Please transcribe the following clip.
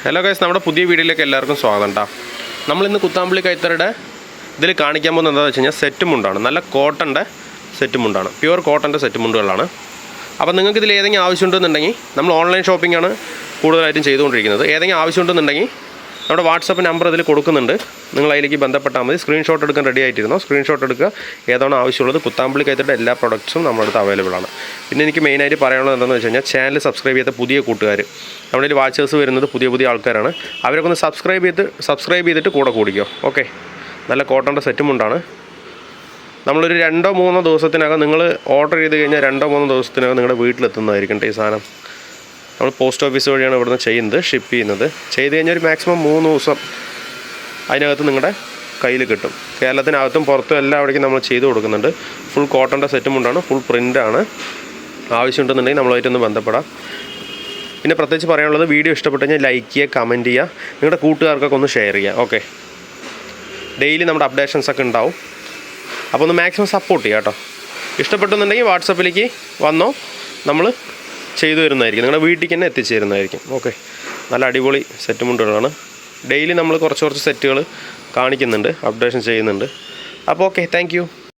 Hello guys, നമ്മുടെ പുതിയ വീഡിയോയിലേക്ക് എല്ലാവർക്കും സ്വാഗതം കേട്ടോ. നമ്മളിന്ന് കുത്താമ്പള്ളി കൈത്തറിയുടെ ഇതിൽ കാണിക്കാൻ പോകുന്നത് എന്താണെന്ന് വെച്ച് കഴിഞ്ഞാൽ സെറ്റ് മുണ്ടാണ്. നല്ല കോട്ടൻ്റെ സെറ്റ് മുണ്ടാണ്, പ്യുവർ കോട്ടൻ്റെ സെറ്റ് മുണ്ടുകളാണ്. അപ്പോൾ നിങ്ങൾക്ക് ഇതിൽ ഏതെങ്കിലും ആവശ്യമുണ്ടെന്നുണ്ടെങ്കിൽ നമ്മൾ ഓൺലൈൻ ഷോപ്പിംഗാണ് കൂടുതലായിട്ടും ചെയ്തുകൊണ്ടിരിക്കുന്നത്. ഏതെങ്കിലും ആവശ്യമുണ്ടെന്നുണ്ടെങ്കിൽ നമ്മുടെ വാട്സപ്പ് നമ്പർ ഇതിൽ കൊടുക്കുന്നുണ്ട്, നിങ്ങൾ അതിലേക്ക് ബന്ധപ്പെട്ടാൽ മതി. സ്ക്രീൻഷോട്ട് എടുക്കാൻ റെഡി ആയിട്ടിരുന്നോ, സ്ക്രീൻഷോട്ട് എടുക്കുക. ഏതാണോ ആവശ്യമുള്ളത് കുത്താമ്പള്ളി കൈത്തറിയുടെ എല്ലാ പ്രൊഡക്ട്സും നമ്മുടെ അടുത്ത് അവൈലബിൾ ആണ്. പിന്നെ എനിക്ക് മെയിനായിട്ട് പറയാനുള്ളത് എന്താണെന്ന് വെച്ച് കഴിഞ്ഞാൽ ചാനൽ സബ്സ്ക്രൈബ് ചെയ്ത പുതിയ കൂട്ടുകാർ, നമ്മുടെ കയ്യിൽ വാച്ചേഴ്സ് വരുന്നത് പുതിയ ആൾക്കാരാണ്. അവരൊക്കെ ഒന്ന് സബ്സ്ക്രൈബ് ചെയ്തിട്ട് കൂടെ കൂടിക്കോ. ഓക്കെ, നല്ല കോട്ടൻ്റെ സെറ്റും ഉണ്ടാണ്. നമ്മളൊരു 2-3 ദിവസത്തിനകം നിങ്ങൾ ഓർഡർ ചെയ്ത് കഴിഞ്ഞാൽ 2-3 ദിവസത്തിനകം നിങ്ങളുടെ വീട്ടിലെത്തുന്നതായിരിക്കും ഈ സാധനം. നമ്മൾ പോസ്റ്റ് ഓഫീസ് വഴിയാണ് ഇവിടുന്ന് ചെയ്യുന്നത്, ഷിപ്പ് ചെയ്യുന്നത്. ചെയ്ത് കഴിഞ്ഞാൽ ഒരു മാക്സിമം 3 ദിവസം അതിനകത്ത് നിങ്ങളുടെ കയ്യിൽ കിട്ടും. കേരളത്തിനകത്തും പുറത്തും എല്ലാവിടേക്കും നമ്മൾ ചെയ്ത് കൊടുക്കുന്നുണ്ട്. ഫുൾ കോട്ടൻ്റെ സെറ്റും ഉണ്ടാണ്, ഫുൾ പ്രിൻ്റാണ്. ആവശ്യമുണ്ടെന്നുണ്ടെങ്കിൽ നമ്മളായിട്ടൊന്ന് ബന്ധപ്പെടാം. പിന്നെ പ്രത്യേകിച്ച് പറയാനുള്ളത്, വീഡിയോ ഇഷ്ടപ്പെട്ട് കഴിഞ്ഞാൽ ലൈക്ക് ചെയ്യുക, കമൻറ്റ് ചെയ്യുക, നിങ്ങളുടെ കൂട്ടുകാർക്കൊക്കെ ഒന്ന് ഷെയർ ചെയ്യുക. ഓക്കെ, ഡെയിലി നമ്മുടെ അപ്ഡേഷൻസൊക്കെ ഉണ്ടാവും. അപ്പോൾ ഒന്ന് മാക്സിമം സപ്പോർട്ട് ചെയ്യുക കേട്ടോ. ഇഷ്ടപ്പെട്ടെന്നുണ്ടെങ്കിൽ വാട്സപ്പിലേക്ക് വന്നോ, നമ്മൾ ചെയ്തു തരുന്നതായിരിക്കും, നിങ്ങളുടെ വീട്ടിലേക്ക് തന്നെ എത്തിച്ചു തരുന്നതായിരിക്കും. ഓക്കെ, നല്ല അടിപൊളി സെറ്റ് മുണ്ടുകളാണ്. ഡെയിലി നമ്മൾ കുറച്ച് സെറ്റുകൾ കാണിക്കുന്നുണ്ട്, അപ്ഡേഷൻ ചെയ്യുന്നുണ്ട്. അപ്പോൾ ഓക്കെ, താങ്ക് യു.